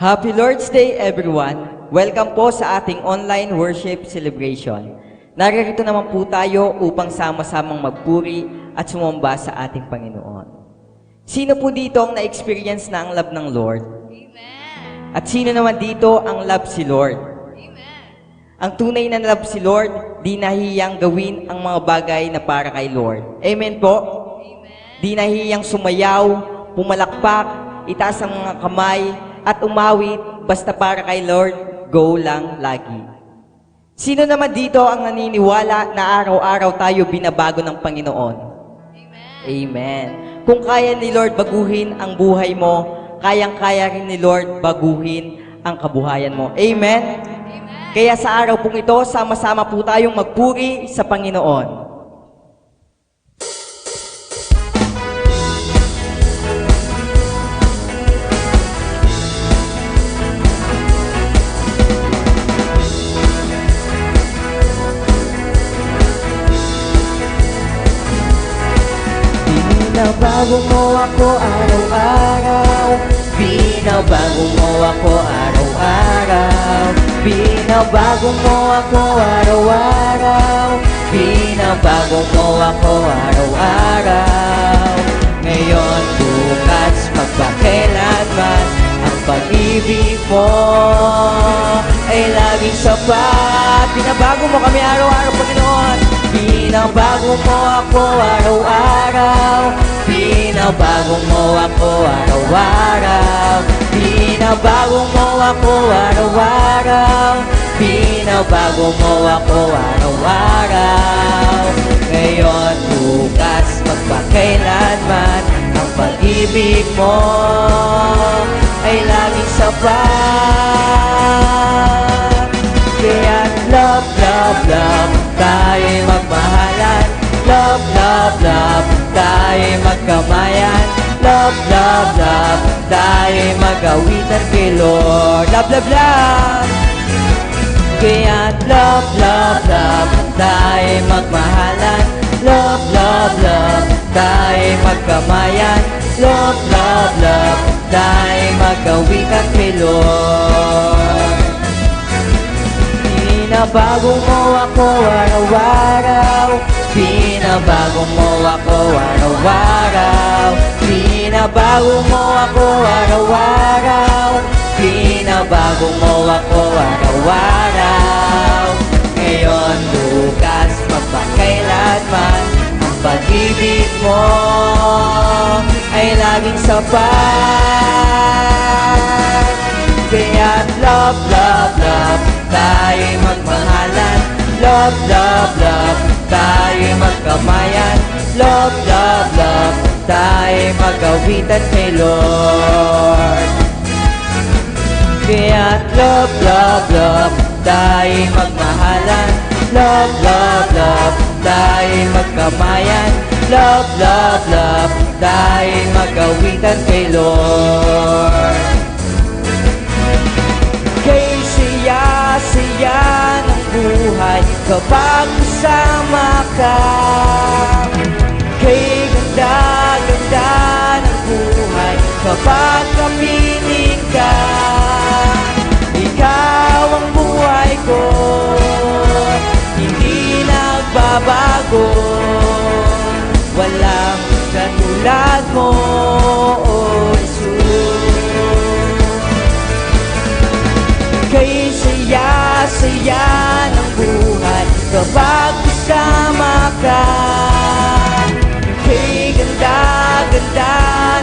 Happy Lord's Day everyone! Welcome po sa ating online worship celebration. Narito naman po tayo upang sama-samang magpuri at sumamba sa ating Panginoon. Sino po dito ang na-experience na ang love ng Lord? Amen. At sino naman dito ang love si Lord? Amen. Ang tunay na love si Lord, di nahihiyang gawin ang mga bagay na para kay Lord. Amen po? Amen. Di nahihiyang sumayaw, pumalakpak, itaas ang mga kamay, at umawit basta para kay Lord, go lang lagi. Sino naman dito ang naniniwala na araw-araw tayo binabago ng Panginoon? Amen. Amen. Kung kaya ni Lord baguhin ang buhay mo, kayang-kaya rin ni Lord baguhin ang kabuhayan mo. Amen? Amen. Kaya sa araw pong ito, sama-sama po tayong magpuri sa Panginoon. Binabago mo ako araw-araw, binabago mo ako araw-araw, binabago mo ako araw-araw, binabago mo ako araw-araw. Ngayon, bukas, magpakailanman, ang pag-ibig mo ay laging sapat. Binabago mo kami araw-araw, Panginoon. Binabago mo ako araw-araw, binabago mo ako araw-araw, binabago mo ako araw-araw, binabago mo ako araw-araw. Ngayon, bukas, magpakailanman, ang pag-ibig mo ay laging sapat. Kaya't love, love, love, tayo'y magmahalan. Love, love, love, tayo'y magkamayan. Love, love, love, tayo'y mag-awitan kay Lord. Love, love, love. Kaya't love, love, love, tayo'y magmahalan. Love, love, love, tayo'y magkamayan. Love, love, love, tayo'y mag-awitan kay Lord. Binabago mo ako araw-araw, binabago mo ako araw-araw, binabago mo ako araw-araw, binabago mo ako araw-araw. Ngayon, bukas, magpakailanman, ang pag-ibig mo ay laging sapat. Kaya't love, love, love, tayo'y magmahalan. Love, love, love, tayo'y magkamayan. Love, love, love, tayo'y mag-awitan kay Lord. Kaya't love, love, love, tayo'y magmahalan. Love, love, love, tayo'y magkamayan. Love, love, love, tayo'y mag-awitan kay Lord. Kay saya ng buhay kapag kasama ka. Kay ganda ng buhay kapag kapiling ka. Ikaw ang buhay ko, hindi nagbabago. Walang katulad mo, O Jesus. Kay saya ng buhay kapag kasama ka. Kay ganda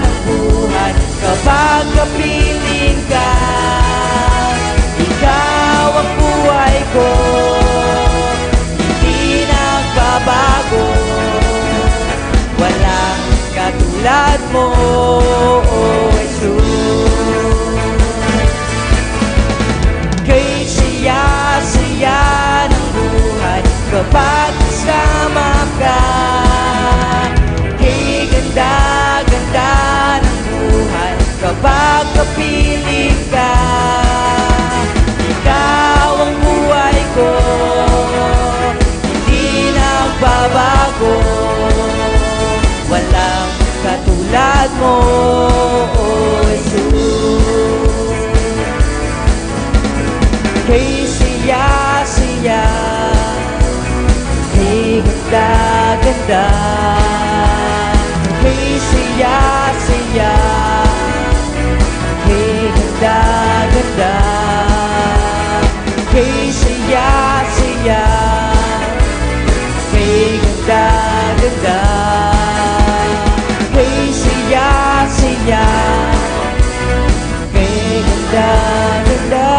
ng buhay kapag kapiling ka. Ikaw ang buhay ko, hindi nagbabago. Walang katulad mo, O Jesus. Kay saya saya, hey ganda-ganda, hey saya, hey ganda-ganda, hey saya, hey ganda-ganda, hey saya, hey ganda-ganda.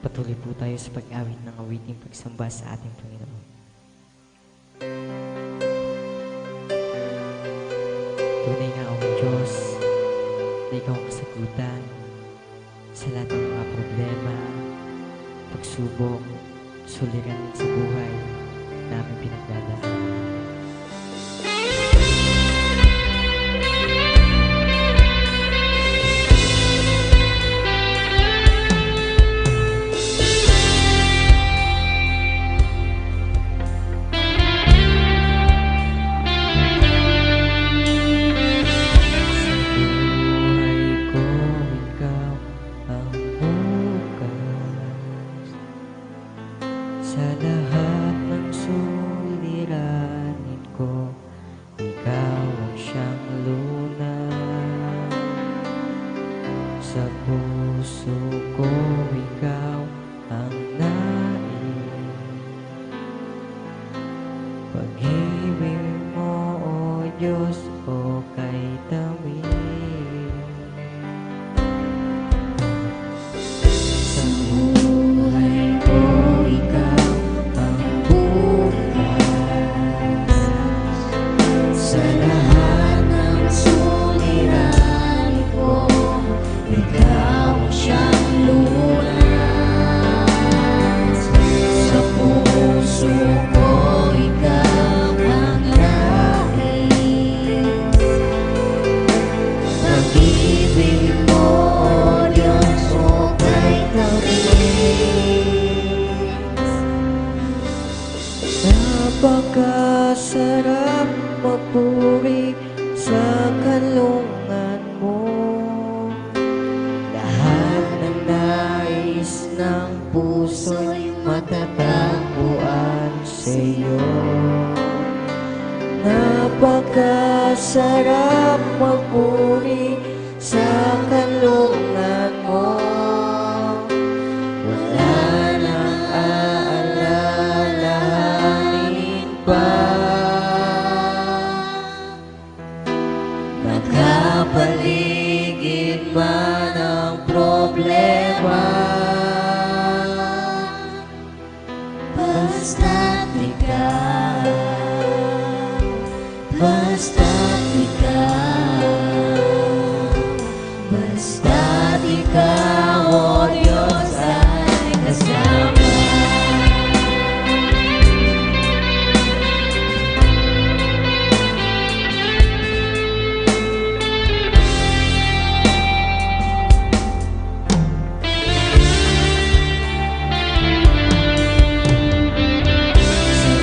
Patuloy po tayo sa pag-awit ng awiting pagsamba sa ating Panginoon. Tunay nga ang Diyos na ikaw ang kasagutan sa lahat ng mga problema, pagsubok, suliranin sa buhay namin pinagdadaan. Sa lahat ng suliranin ko, ikaw ang siyang lunas. Sa puso ko, ikaw ang nais. Pag-ibig mo, O Diyos, o kay tamis. Sa buhay ko, ikaw ang bukas. Sa lahat ng suliranin ko, ikaw ang siyang lunas. Sa puso ko, ikaw ang nais. Pag-ibig mo, O Diyos, o kay tamis. Napakasarap magpuri sa kalungan mo. Lahat ng nais ng puso'y matatagpuan sa iyo. Napakasarap magpuri sa kalungan mo. Wala nang aalalahanin pa. Nakapaligid man ang problema, basta't ikaw, basta't ikaw, basta't ikaw, O Diyos, ay kasama. Sa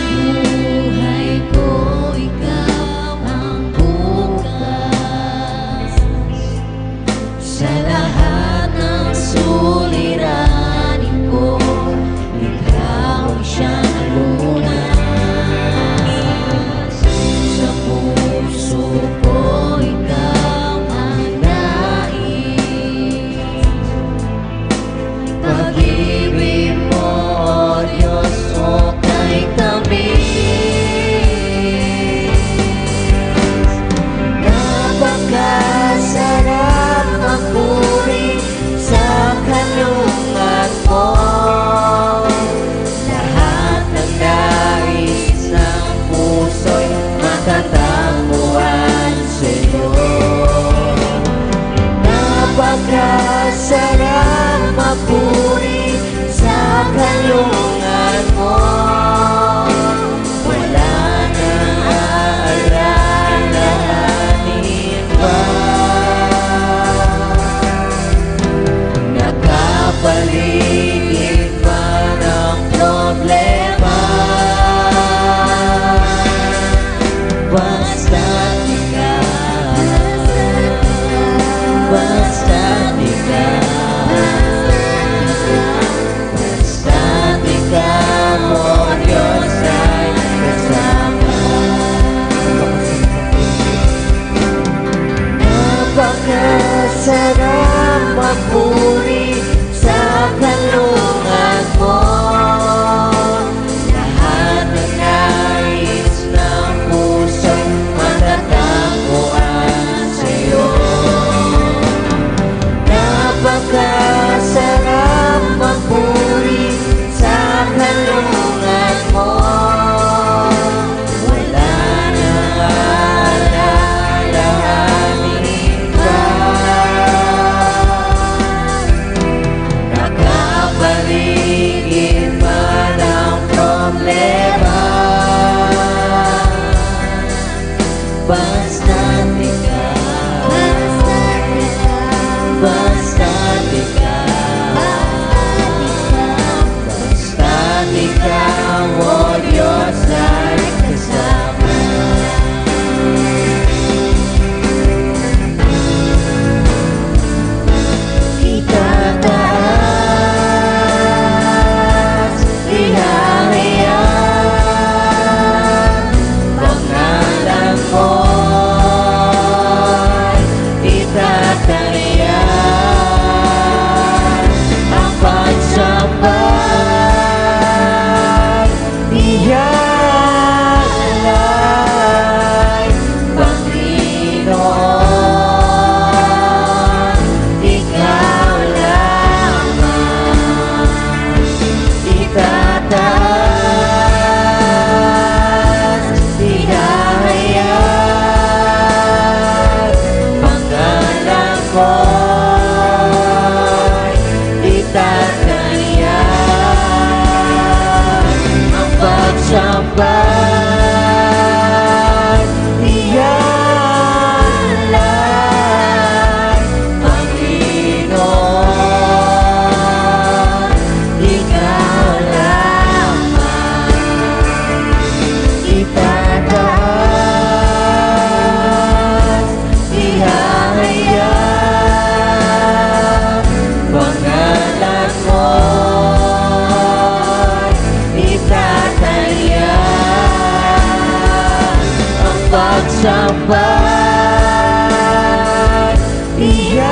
pag-ialay,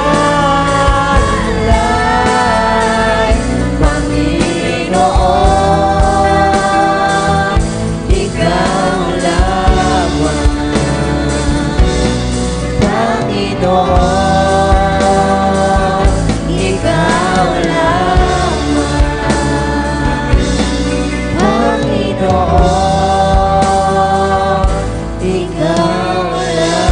Panginoon, Ikaw lamang, Panginoon, Ikaw lamang, Panginoon, Ikaw lamang.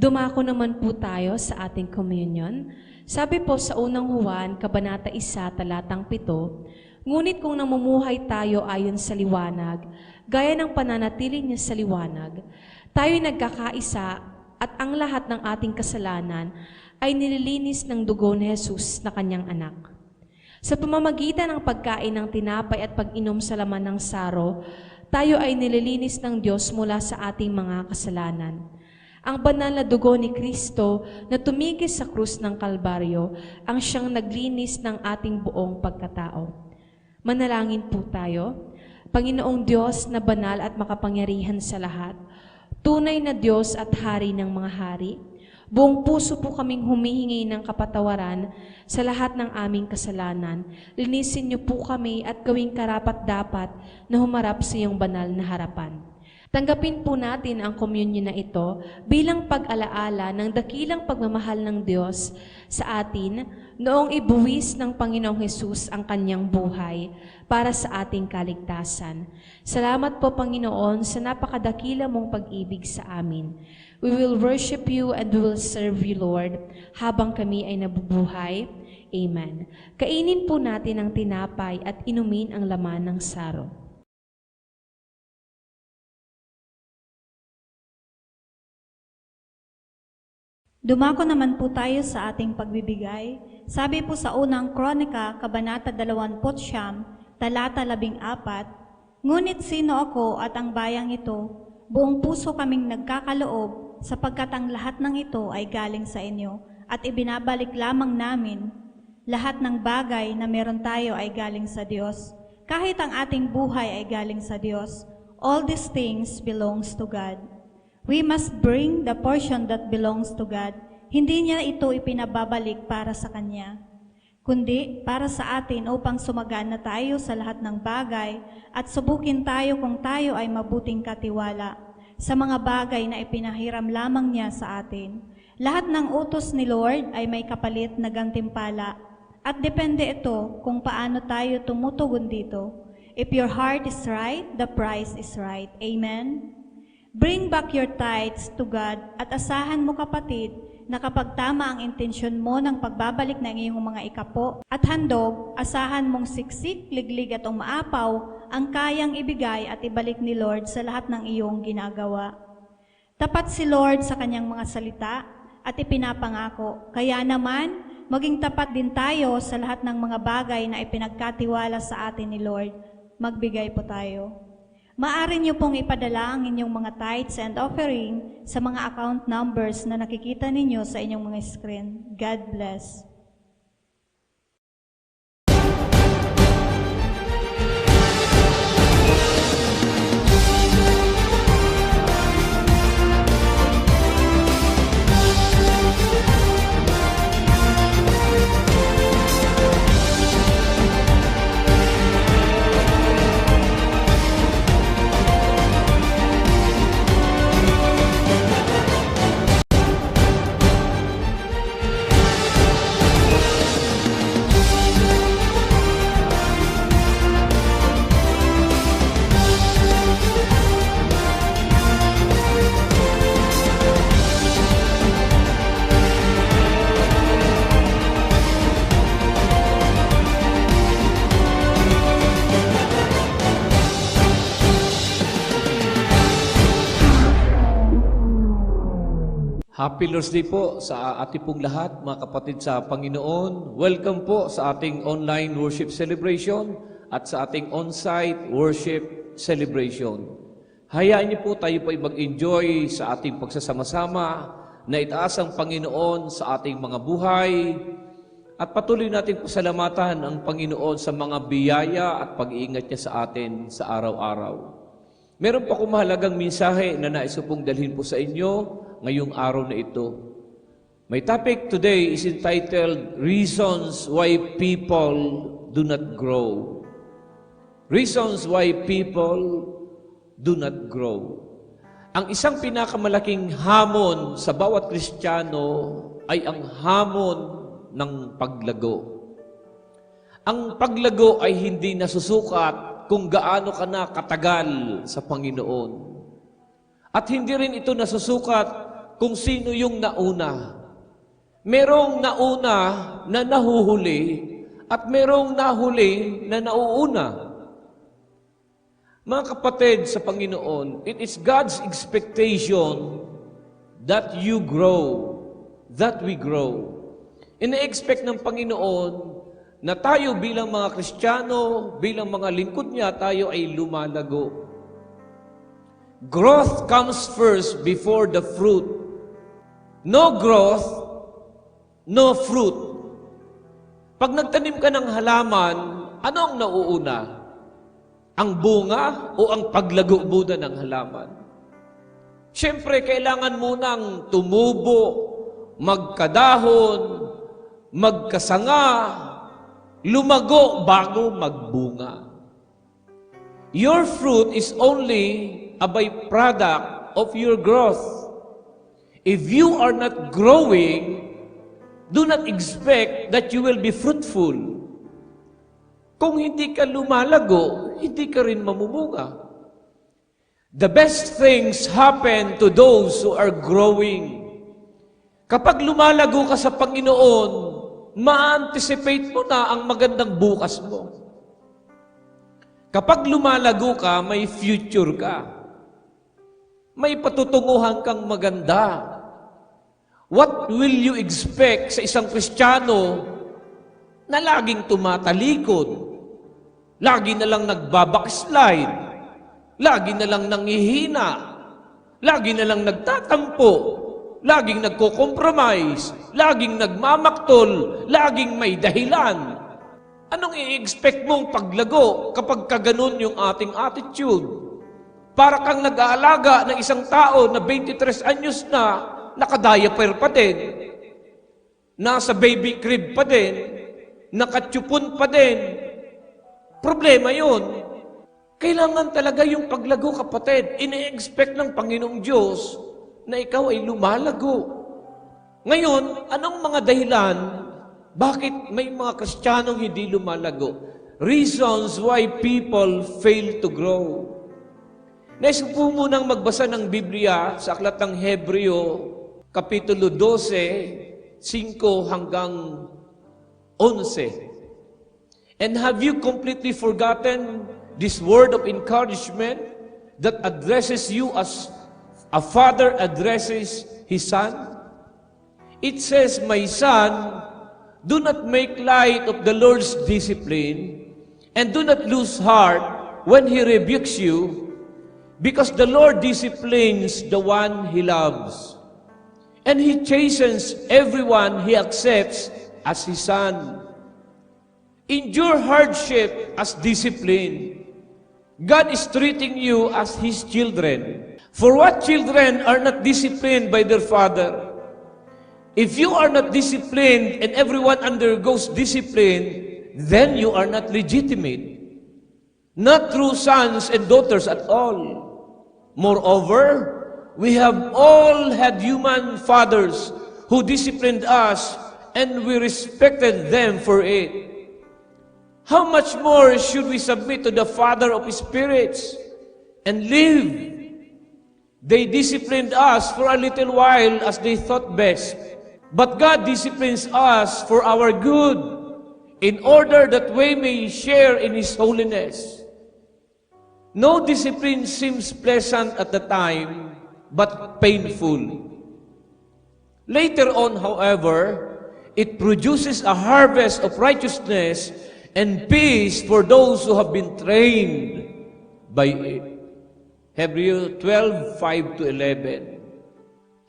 Dumako naman po tayo sa ating communion. Sabi po sa unang Juan, Kabanata 1, talatang 7, ngunit kung namumuhay tayo ayon sa liwanag, gaya ng pananatili niya sa liwanag, tayo'y nagkakaisa at ang lahat ng ating kasalanan ay nililinis ng dugo ni Jesus na kanyang anak. Sa pamamagitan ng pagkain ng tinapay at pag-inom sa laman ng saro, tayo ay nililinis ng Diyos mula sa ating mga kasalanan. Ang banal na dugo ni Kristo na tumigis sa krus ng Kalbaryo ang siyang naglinis ng ating buong pagkatao. Manalangin po tayo. Panginoong Diyos na banal at makapangyarihan sa lahat, tunay na Diyos at Hari ng mga hari, buong puso po kaming humihingi ng kapatawaran sa lahat ng aming kasalanan. Linisin niyo po kami at gawing karapat-dapat na humarap sa iyong banal na harapan. Tanggapin po natin ang communion na ito bilang pag-alaala ng dakilang pagmamahal ng Diyos sa atin noong ibuwis ng Panginoong Hesus ang kanyang buhay para sa ating kaligtasan. Salamat po, Panginoon, sa napakadakila mong pag-ibig sa amin. We will worship you and we will serve you, Lord, habang kami ay nabubuhay. Amen. Kainin po natin ang tinapay at inumin ang laman ng saro. Dumako naman po tayo sa ating pagbibigay. Sabi po sa unang Kronika, Kabanata 20, talata 14, ngunit sino ako at ang bayang ito, buong puso kaming nagkakaloob, sapagkat ang lahat ng ito ay galing sa inyo, at ibinabalik lamang namin. Lahat ng bagay na meron tayo ay galing sa Diyos. Kahit ang ating buhay ay galing sa Diyos, all these things belongs to God. We must bring the portion that belongs to God. Hindi niya ito ipinababalik para sa Kanya, kundi para sa atin upang sumagana tayo sa lahat ng bagay at subukin tayo kung tayo ay mabuting katiwala sa mga bagay na ipinahiram lamang niya sa atin. Lahat ng utos ni Lord ay may kapalit na gantimpala at depende ito kung paano tayo tumutugon dito. If your heart is right, the price is right. Amen? Bring back your tithes to God at asahan mo, kapatid, na kapag tama ang intensyon mo ng pagbabalik ng iyong mga ikapo at handog, asahan mong siksik, liglig at umaapaw ang kayang ibigay at ibalik ni Lord sa lahat ng iyong ginagawa. Tapat si Lord sa kanyang mga salita at ipinapangako. Kaya naman, maging tapat din tayo sa lahat ng mga bagay na ipinagkatiwala sa atin ni Lord. Magbigay po tayo. Maaari niyo pong ipadala ang inyong mga tithes and offering sa mga account numbers na nakikita ninyo sa inyong mga screen. God bless. Happy Lord's Day po sa ating pong lahat, mga kapatid sa Panginoon. Welcome po sa ating online worship celebration at sa ating on-site worship celebration. Hayaan niyo po tayo po mag-enjoy sa ating pagsasama-sama na itaas ang Panginoon sa ating mga buhay at patuloy natin pasalamatan ang Panginoon sa mga biyaya at pag-iingat niya sa atin sa araw-araw. Meron pa akong mahalagang mensahe na nais ko pong dalhin po sa inyo ngayong araw na ito. My topic today is entitled, Reasons Why People Do Not Grow. Reasons why people do not grow. Ang isang pinakamalaking hamon sa bawat Kristiyano ay ang hamon ng paglago. Ang paglago ay hindi nasusukat kung gaano ka na katagal sa Panginoon. At hindi rin ito nasusukat kung sino yung nauna. Merong nauna na nahuhuli at merong nahuli na nauuna. Mga kapatid sa Panginoon, it is God's expectation that you grow, that we grow. Ina-expect ng Panginoon na tayo bilang mga Kristiyano, bilang mga lingkod niya, tayo ay lumalago. Growth comes first before the fruit. No growth, no fruit. Pag nagtanim ka ng halaman, ano ang nauuna? Ang bunga o ang paglago muna ng halaman? Siyempre, kailangan munang tumubo, magkadahon, magkasanga, lumago bago magbunga. Your fruit is only a byproduct of your growth. If you are not growing, do not expect that you will be fruitful. Kung hindi ka lumalago, hindi ka rin mamumunga. The best things happen to those who are growing. Kapag lumalago ka sa Panginoon, ma-anticipate mo na ang magandang bukas mo. Kapag lumalago ka, may future ka. May patutunguhan kang maganda. What will you expect sa isang Kristiyano na laging tumatalikod? Lagi na lang nagbabackslide? Lagi na lang nangihina? Lagi na lang nagtatampo? Laging nagko-compromise, laging nagmamaktol, laging may dahilan. Anong i-expect mong paglago kapag kaganon yung ating attitude? Para kang nag-aalaga ng isang tao na 23 anyos na, nakadiaper pa din, nasa baby crib pa din, nakatsupon pa din. Problema yun. Kailangan talaga yung paglago, kapatid. Ine-expect ng Panginoong Diyos na ikaw ay lumalago. Ngayon, anong mga dahilan? Bakit may mga Kristiyanong hindi lumalago? Reasons why people fail to grow. Nais ko po munang magbasa ng Biblia sa Aklat ng Hebreo, Kapitulo 12, 5 hanggang 11. And have you completely forgotten this word of encouragement that addresses you as a father addresses his son? It says, "My son, do not make light of the Lord's discipline, and do not lose heart when He rebukes you, because the Lord disciplines the one He loves, and He chastens everyone He accepts as His son. Endure hardship as discipline. God is treating you as His children. For what children are not disciplined by their father? If you are not disciplined and everyone undergoes discipline, then you are not legitimate, not true sons and daughters at all. Moreover, we have all had human fathers who disciplined us, and we respected them for it. How much more should we submit to the Father of spirits and live? They disciplined us for a little while as they thought best. But God disciplines us for our good, in order that we may share in His holiness. No discipline seems pleasant at the time, but painful. Later on, however, it produces a harvest of righteousness and peace for those who have been trained by it. Hebrews 12:5-11.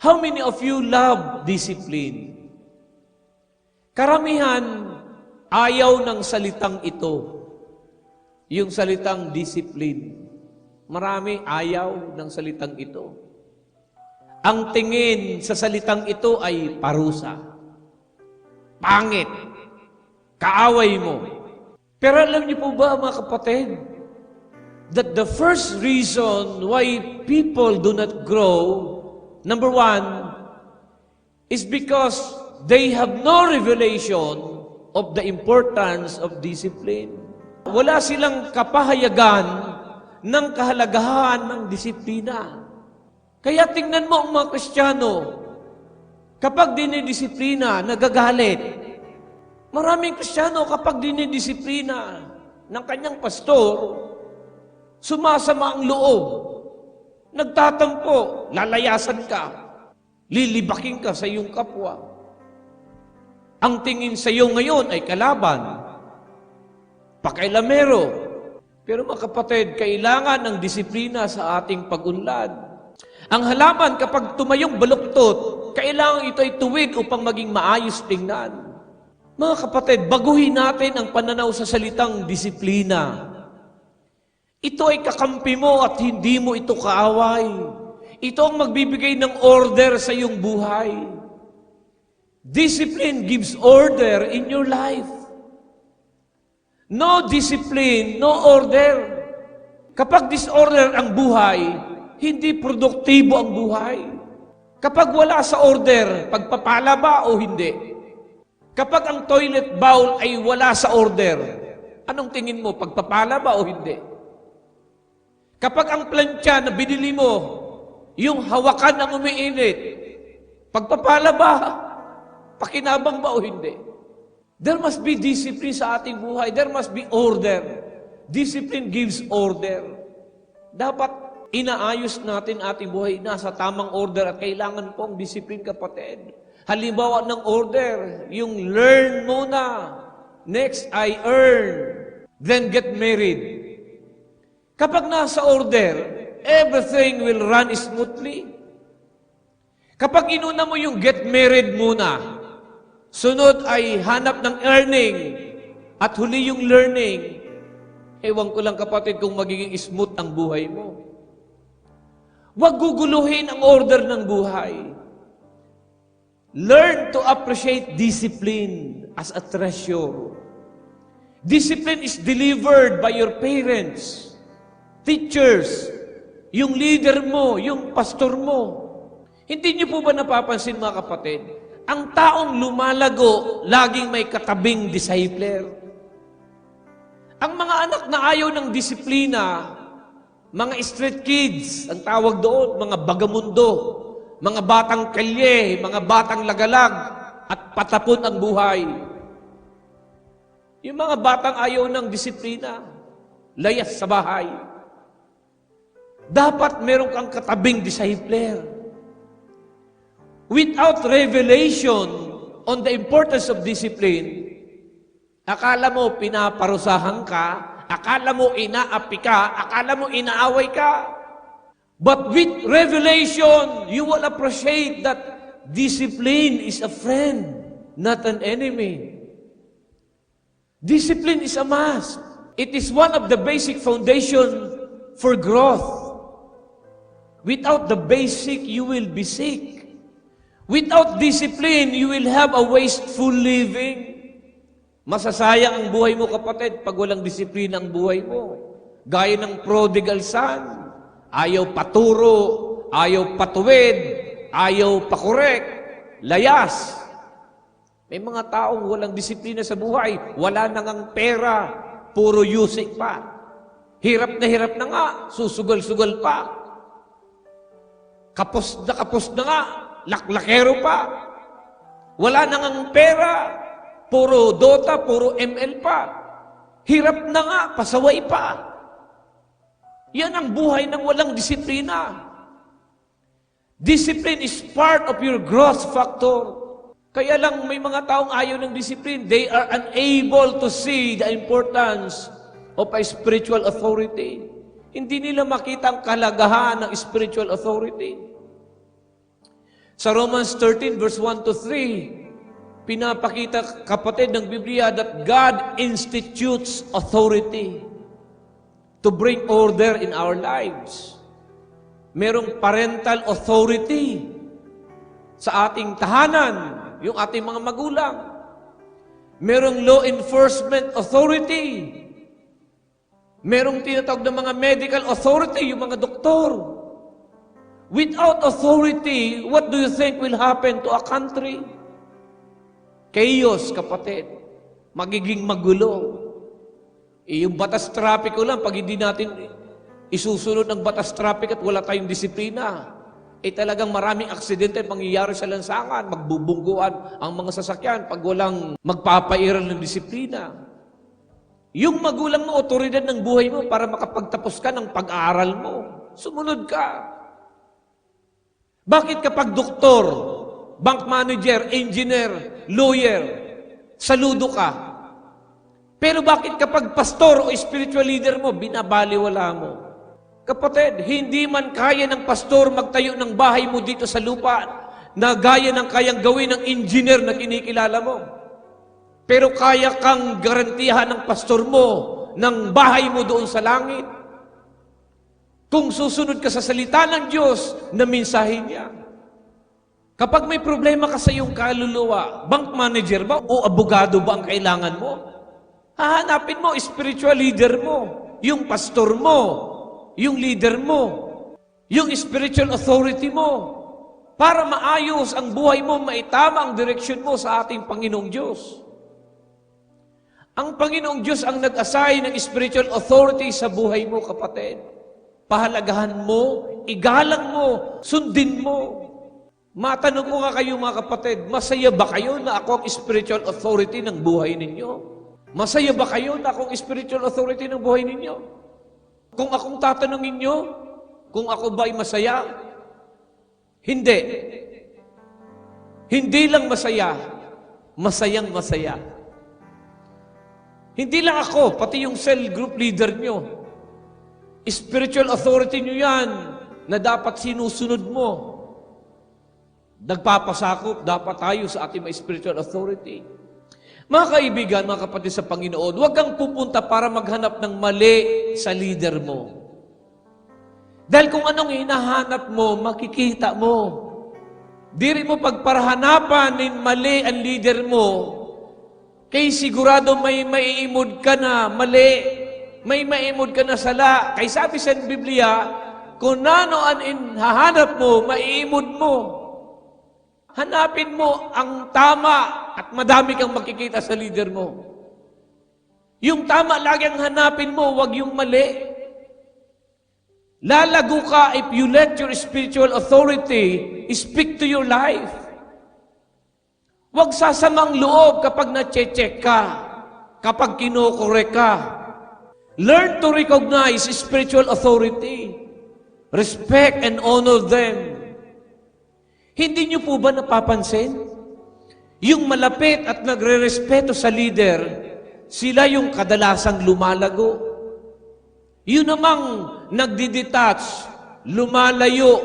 How many of you love discipline? Karamihan ayaw ng salitang ito. Yung salitang discipline. Marami ayaw ng salitang ito. Ang tingin sa salitang ito ay parusa. Pangit. Kaaway mo. Pero alam niyo po ba, mga kapatid, that the first reason why people do not grow, number one, is because they have no revelation of the importance of discipline. Wala silang kapahayagan ng kahalagahan ng disiplina. Kaya tingnan mo ang mga Kristiyano, kapag dinidisiplina, nagagalit. Maraming Kristiyano kapag dinidisiplina ng kanyang pastor, sumasama ang loob. Nagtatampo, lalayasan ka, lilibaking ka sa iyong kapwa. Ang tingin sa iyo ngayon ay kalaban, pakailamero. Pero mga kapatid, kailangan ng disiplina sa ating pag-unlad. Ang halaman kapag tumayong baluktot, kailangan ito ay tuwid upang maging maayos tingnan. Mga kapatid, baguhin natin ang pananaw sa salitang disiplina. Ito ay kakampi mo at hindi mo ito kaaway. Ito ang magbibigay ng order sa iyong buhay. Discipline gives order in your life. No discipline, no order. Kapag disorder ang buhay, hindi produktibo ang buhay. Kapag wala sa order, pagpapala ba o hindi? Kapag ang toilet bowl ay wala sa order, anong tingin mo, pagpapala ba o hindi? Kapag ang plancha na binili mo, yung hawakan ang umiinit, pagpapala ba? Pakinabang ba o hindi? There must be discipline sa ating buhay. There must be order. Discipline gives order. Dapat inaayos natin ating buhay, nasa tamang order at kailangan pong discipline, kapatid. Halimbawa ng order, yung learn muna. Next, I earn. Then get married. Kapag nasa order, everything will run smoothly. Kapag inuna mo yung get married muna, sunod ay hanap ng earning, at huli yung learning, ewan ko lang, kapatid, kung magiging smooth ang buhay mo. Huwag guguluhin ang order ng buhay. Learn to appreciate discipline as a treasure. Discipline is delivered by your parents, teachers, yung leader mo, yung pastor mo. Hindi niyo po ba napapansin, mga kapatid, ang taong lumalago, laging may katabing discipler. Ang mga anak na ayaw ng disiplina, mga street kids, ang tawag doon, mga bagamundo, mga batang kalye, mga batang lagalag, at patapon ang buhay. Yung mga batang ayaw ng disiplina, layas sa bahay. Dapat meron kang katabing discipler. Without revelation on the importance of discipline, akala mo pinaparusahan ka, akala mo inaapi ka, akala mo inaaway ka. But with revelation, you will appreciate that discipline is a friend, not an enemy. Discipline is a must. It is one of the basic foundation for growth. Without the basic, you will be sick. Without discipline, you will have a wasteful living. Masasayang ang buhay mo, kapatid, pag walang disiplina ang buhay mo. Gaya ng prodigal son. Ayaw paturo, ayaw patuwid, ayaw pakorek, layas. May mga taong walang disiplina sa buhay, wala na ngang pera, puro using pa. Hirap na nga, susugal-sugal pa. Kapos na nga, laklakero pa. Wala na ngang pera, puro Dota, puro ML pa. Hirap na nga, pasaway pa. Yan ang buhay ng walang disiplina. Discipline is part of your growth factor. Kaya lang may mga taong ayaw ng discipline. They are unable to see the importance of a spiritual authority. Hindi nila makita ang kalagahan ng spiritual authority. Sa Romans 13 verse 1 to 3, pinapakita, kapatid ng Biblia, that God institutes authority to bring order in our lives. Merong parental authority sa ating tahanan, yung ating mga magulang. Merong law enforcement authority. Merong tinatawag na mga medical authority, yung mga doktor. Without authority, what do you think will happen to a country? Chaos, kapatid. Magiging magulo. Yung batas trapiko lang, pag hindi natin isusunod ng batas traffic at wala tayong disiplina, talagang maraming aksidente mangyayari sa lansangan, magbubungguan ang mga sasakyan pag walang magpapairal ng disiplina. Yung magulang mo, otoridad ng buhay mo para makapagtapos ka ng pag-aaral mo. Sumunod ka. Bakit kapag doktor, bank manager, engineer, lawyer, saludo ka? Pero bakit kapag pastor o spiritual leader mo, binabaliwala mo? Kapatid, hindi man kaya ng pastor magtayo ng bahay mo dito sa lupa na gaya ng kayang gawin ng engineer na kinikilala mo. Pero kaya kang garantihan ng pastor mo ng bahay mo doon sa langit. Kung susunod ka sa salita ng Diyos na mensahe niya. Kapag may problema ka sa iyong kaluluwa, bank manager ba o abogado ba ang kailangan mo? Hahanapin mo, spiritual leader mo, yung pastor mo, yung leader mo, yung spiritual authority mo, para maayos ang buhay mo, maitama ang direksyon mo sa ating Panginoong Diyos. Ang Panginoong Diyos ang nag-assign ng spiritual authority sa buhay mo, kapatid. Pahalagahan mo, igalang mo, sundin mo. Matanong ko nga kayo, mga kapatid, masaya ba kayo na ako ang spiritual authority ng buhay ninyo? Masaya ba kayo na akong spiritual authority ng buhay ninyo? Kung akong tatanungin nyo, kung ako ba'y masaya? Hindi. Hindi lang masaya, masayang masaya. Hindi lang ako, pati yung cell group leader nyo. Spiritual authority nyo yan na dapat sinusunod mo. Nagpapasakop, dapat tayo sa ating mga spiritual authority. Mga kaibigan, mga kapatid sa Panginoon, huwag kang pupunta para maghanap ng mali sa leader mo. Dahil kung anong hinahanap mo, makikita mo. Diri mo pagparahanapan ng mali ang leader mo, kay sigurado may maiimod ka na mali, may maiimod ka na sala. Kay sabi sa Biblia, kung ano ang hahanap mo, maiimod mo. Hanapin mo ang tama at madami kang makikita sa leader mo. Yung tama lagi ang hanapin mo, wag yung mali. Lalago ka if you let your spiritual authority speak to your life. Wag sasamang loob kapag na-check ka, kapag kinokorek ka. Learn to recognize spiritual authority. Respect and honor them. Hindi niyo po ba napapansin? Yung malapit at nagre-respeto sa leader, sila yung kadalasang lumalago. Yun namang nagdidetach, lumalayo,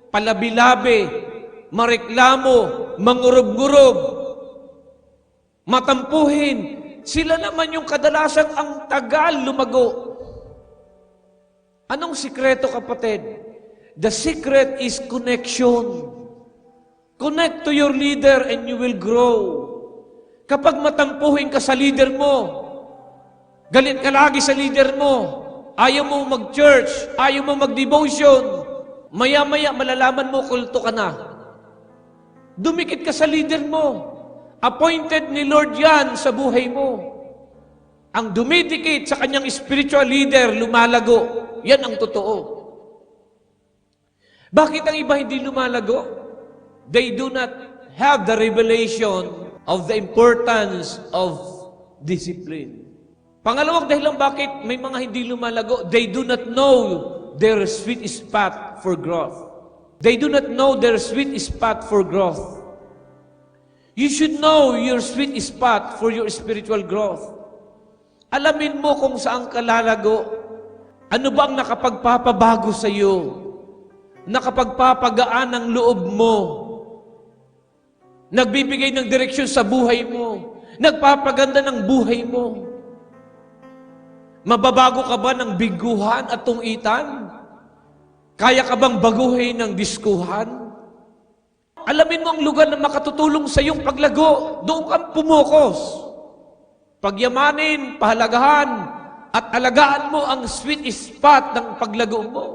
palabi-labi, mareklamo, mangurub-ngurub, matampuhin. Sila naman yung kadalasang ang tagal lumago. Anong sikreto, kapatid? The secret is connection. Connect to your leader and you will grow. Kapag matampuhin ka sa leader mo, galit ka lagi sa leader mo, ayaw mo mag-church, ayaw mo mag-devotion, maya-maya malalaman mo kulto ka na. Dumikit ka sa leader mo. Appointed ni Lord yan sa buhay mo. Ang dumidikit sa kanyang spiritual leader, lumalago. Yan ang totoo. Bakit ang iba hindi lumalago? They do not have the revelation of the importance of discipline. Pangalawang dahilan bakit may mga hindi lumalago, they do not know their sweet spot for growth. They do not know their sweet spot for growth. You should know your sweet spot for your spiritual growth. Alamin mo kung saan ka lalago. Ano ba ang nakapagpapabago sa iyo? Nakapagpapagaan ng loob mo? Nagbibigay ng direksyon sa buhay mo? Nagpapaganda ng buhay mo? Mababago ka ba ng biguhan at tungitan? Kaya ka bang baguhin ng diskuhan? Alamin mo ang lugar na makatutulong sa iyong paglago. Doon kang pumokos. Pagyamanin, pahalagahan, at alagaan mo ang sweet spot ng paglago mo.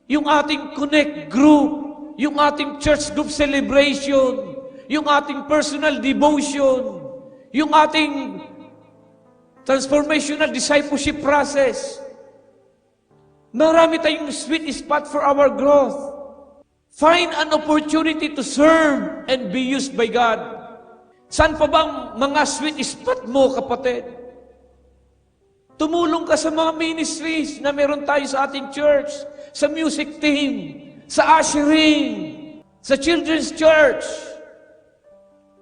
Yung ating connect group, yung ating church group celebration, yung ating personal devotion, yung ating transformational discipleship process. Marami tayong sweet spot for our growth. Find an opportunity to serve and be used by God. Saan pa bang mga sweet spot mo, kapatid? Tumulong ka sa mga ministries na meron tayo sa ating church, sa music team, sa ushering, sa children's church.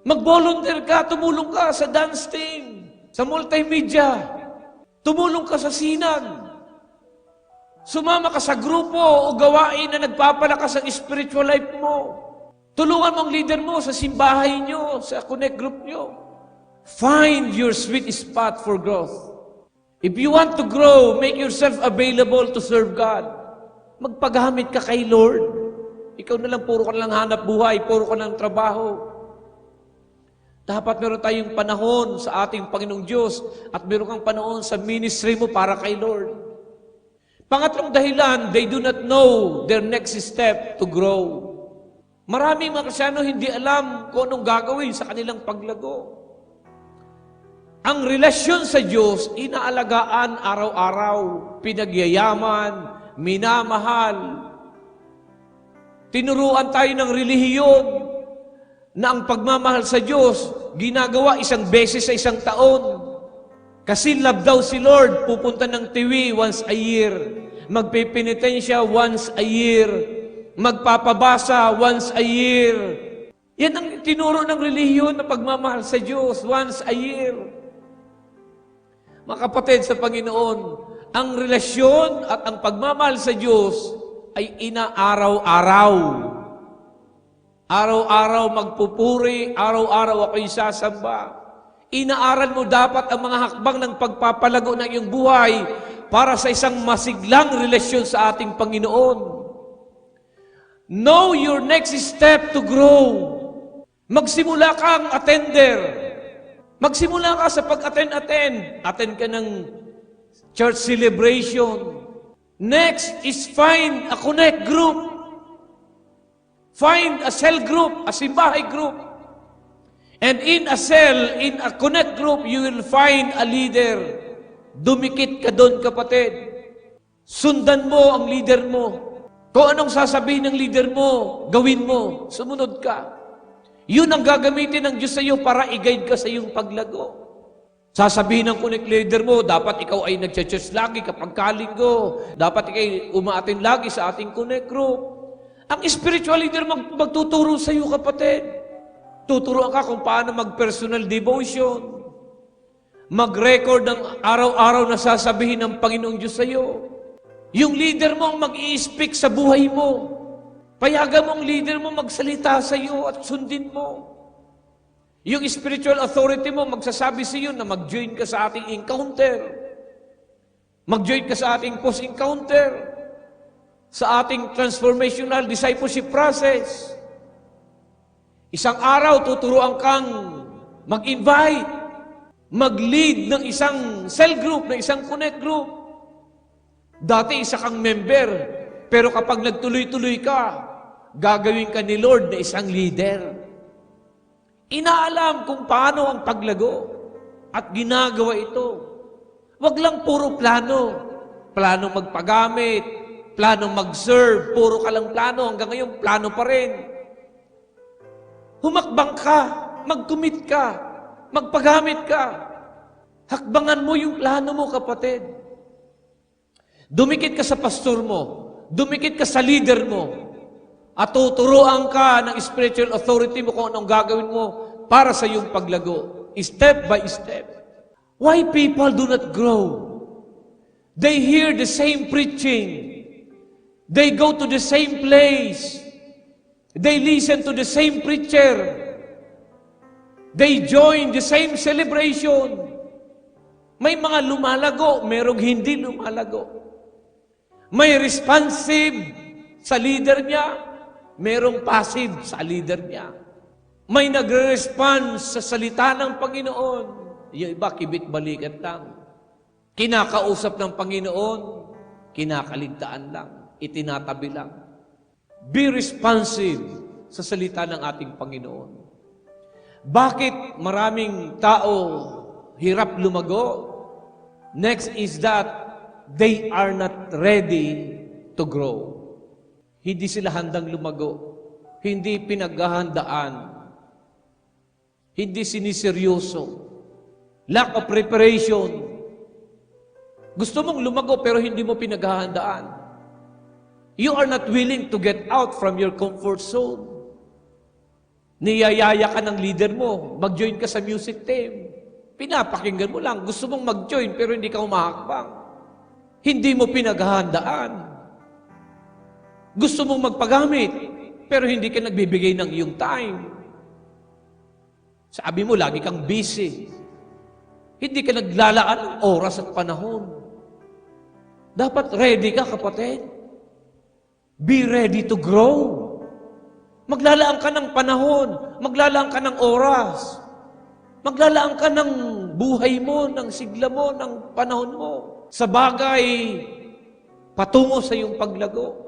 Mag-volunteer ka, tumulong ka sa dance team, sa multimedia. Tumulong ka sa sinan. Sumama ka sa grupo o gawain na nagpapalakas ang spiritual life mo. Tulungan mo ang leader mo sa simbahay nyo, sa connect group nyo. Find your sweet spot for growth. If you want to grow, make yourself available to serve God. Magpagamit ka kay Lord. Ikaw na lang, puro ka lang hanap buhay, puro ka lang trabaho. Dapat meron tayong panahon sa ating Panginoong Diyos at meron kang panahon sa ministry mo para kay Lord. Pangatlong dahilan, they do not know their next step to grow. Maraming mga Kristyano hindi alam kung anong gagawin sa kanilang paglago. Ang relasyon sa Diyos, inaalagaan araw-araw, pinagyayaman, minamahal. Tinuruan tayo ng relihiyon na ang pagmamahal sa Diyos, ginagawa isang beses sa isang taon. Kasi love daw si Lord, pupunta ng tiwi once a year. Magpipinitensya once a year. Magpapabasa once a year. Yan ang tinuro ng relihiyon na pagmamahal sa Diyos once a year. Mga kapatid sa Panginoon, ang relasyon at ang pagmamahal sa Diyos ay inaaraw-araw. Araw-araw magpupuri, araw-araw ako'y sasamba. Inaaral mo dapat ang mga hakbang ng pagpapalago ng iyong buhay para sa isang masiglang relasyon sa ating Panginoon. Know your next step to grow. Magsimula kang attender. Magsimula ka sa pag-attend. Attend ka ng church celebration. Next is find a connect group. Find a cell group, a simbahay group. And in a cell, in a connect group, you will find a leader. Dumikit ka doon, kapatid. Sundan mo ang leader mo. Kung anong sasabihin ng leader mo, gawin mo. Sumunod ka. Yun ang gagamitin ng Diyos sa iyo para i-guide ka sa iyong paglago. Sasabihin ng connect leader mo, dapat ikaw ay nag-church lagi kapag kalinggo. Dapat ikaw umaatin lagi sa ating connect group. Ang spiritual leader magtuturo sa iyo, kapatid. Tuturuan ka kung paano mag-personal devotion. Mag-record ng araw-araw na sasabihin ng Panginoong Diyos sa iyo. Yung leader mo ang mag-i-speak sa buhay mo. Payagan mo ang leader mo magsalita sa iyo at sundin mo. Yung spiritual authority mo magsasabi sa iyo na mag-join ka sa ating encounter. Mag-join ka sa ating post-encounter. Sa ating transformational discipleship process. Isang araw, tuturuan kang mag-invite, mag-lead ng isang cell group, ng isang connect group. Dati, isa kang member, pero kapag nagtuloy-tuloy ka, gagawin ka ni Lord na isang leader. Inaalam kung paano ang paglago at ginagawa ito. Wag lang puro plano. Plano magpagamit, plano mag-serve, puro ka lang plano. Hanggang ngayon, plano pa rin. Humakbang ka, mag-commit ka, magpagamit ka. Hakbangan mo yung plano mo, kapatid. Dumikit ka sa pastor mo. Dumikit ka sa leader mo. At tuturuan ka ng spiritual authority mo kung anong gagawin mo para sa iyong paglago. Step by step. Why people do not grow? They hear the same preaching. They go to the same place. They listen to the same preacher. They join the same celebration. May mga lumalago, merong hindi lumalago. May responsive sa leader niya, merong passive sa leader niya. May nagre-respond sa salita ng Panginoon. Yung iba, kibit-balikat lang. Kinakausap ng Panginoon, kinakaligtaan lang, itinatabi lang. Be responsive sa salita ng ating Panginoon. Bakit maraming tao hirap lumago? Next is that they are not ready to grow. Hindi sila handang lumago. Hindi pinaghahandaan. Hindi siniseryoso. Lack of preparation. Gusto mong lumago pero hindi mo pinaghahandaan. You are not willing to get out from your comfort zone. Niyayaya ka ng leader mo, mag-join ka sa music team. Pinapakinggan mo lang, gusto mong mag-join pero hindi ka umahakbang. Hindi mo pinaghahandaan. Gusto mong magpagamit pero hindi ka nagbibigay ng iyong time. Sabi mo, lagi kang busy. Hindi ka naglalaan ng oras at panahon. Dapat ready ka, kapatid. Be ready to grow. Maglalaan ka ng panahon. Maglalaan ka ng oras. Maglalaan ka ng buhay mo, ng sigla mo, ng panahon mo. Sa bagay, patungo sa iyong paglago.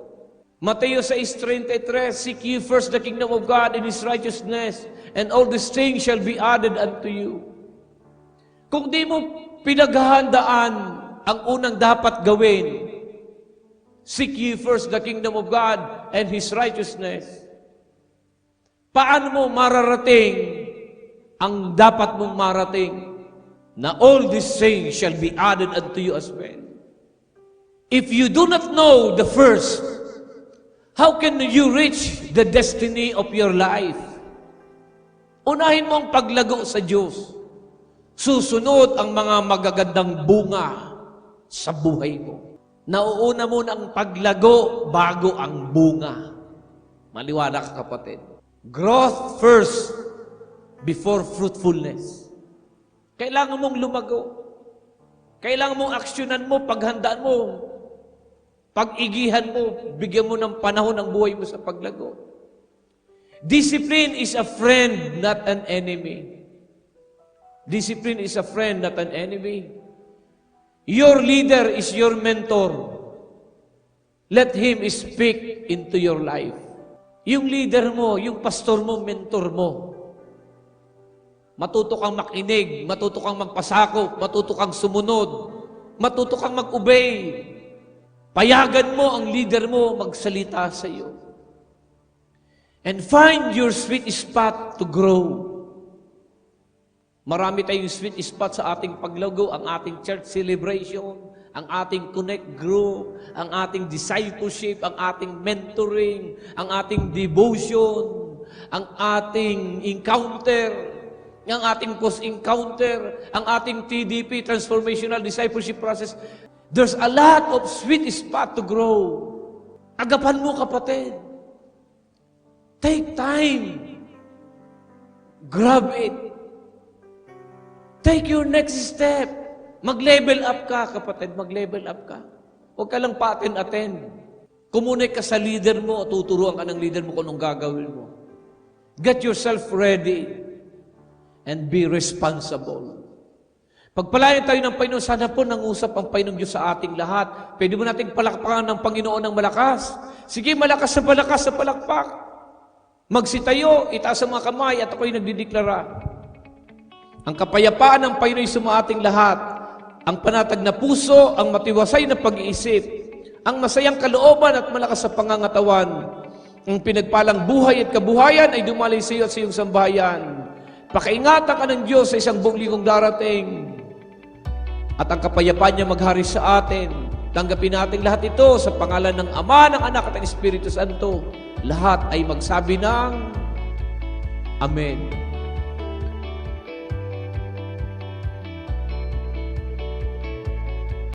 Mateo 6:33, Seek ye first the kingdom of God and His righteousness, and all these things shall be added unto you. Kung di mo pinaghahandaan ang unang dapat gawin, seek ye first the kingdom of God and His righteousness. Paano mo mararating ang dapat mong marating? Na all these things shall be added unto you as well. If you do not know the first, how can you reach the destiny of your life? Unahin mo ang paglago sa Diyos. Susunod ang mga magagandang bunga sa buhay mo. Nauuna mo ang paglago bago ang bunga. Maliwanag, kapatid. Growth first before fruitfulness. Kailangan mong lumago. Kailangan mong aksyonan mo, paghandaan mo, pag-igihan mo, bigyan mo ng panahon ang buhay mo sa paglago. Discipline is a friend, not an enemy. Discipline is a friend, not an enemy. Your leader is your mentor. Let him speak into your life. Yung leader mo, yung pastor mo, mentor mo. Matuto kang makinig, matuto kang magpasakop, matuto kang sumunod, matuto kang mag-obey. Payagan mo ang leader mo magsalita sa iyo. And find your sweet spot to grow. Marami tayong sweet spot sa ating paglago, ang ating church celebration, ang ating connect group, ang ating discipleship, ang ating mentoring, ang ating devotion, ang ating encounter, ang ating post-encounter, ang ating TDP, Transformational Discipleship Process. There's a lot of sweet spot to grow. Agapan mo, kapatid. Take time. Grab it. Take your next step. Mag-level up ka, kapatid. Mag-level up ka. Huwag ka lang pa-attend. Kumunay ka sa leader mo, tuturuan ka ng leader mo kung anong gagawin mo. Get yourself ready and be responsible. Pagpalayan tayo ng Panginoon, sana po nangusap ang Panginoong Diyos sa ating lahat. Pwede mo nating palakpakan ng Panginoon ng malakas. Sige, malakas sa palakpak. Magsitayo, itaas ang mga kamay at ako'y nagdideklara. Ang kapayapaan ng Panginoon sa ating lahat, ang panatag na puso, ang matiwasay na pag-iisip, ang masayang kalooban at malakas sa pangangatawan, ang pinagpalang buhay at kabuhayan ay dumalay sa iyo at sa iyong sambahayan. Pakaingatan ka ng Diyos sa isang buong linggong darating at ang kapayapaan niya maghari sa atin Tanggapin natin lahat ito sa pangalan ng Ama, ng Anak at ng Espiritu Santo. Lahat ay magsabi ng Amen.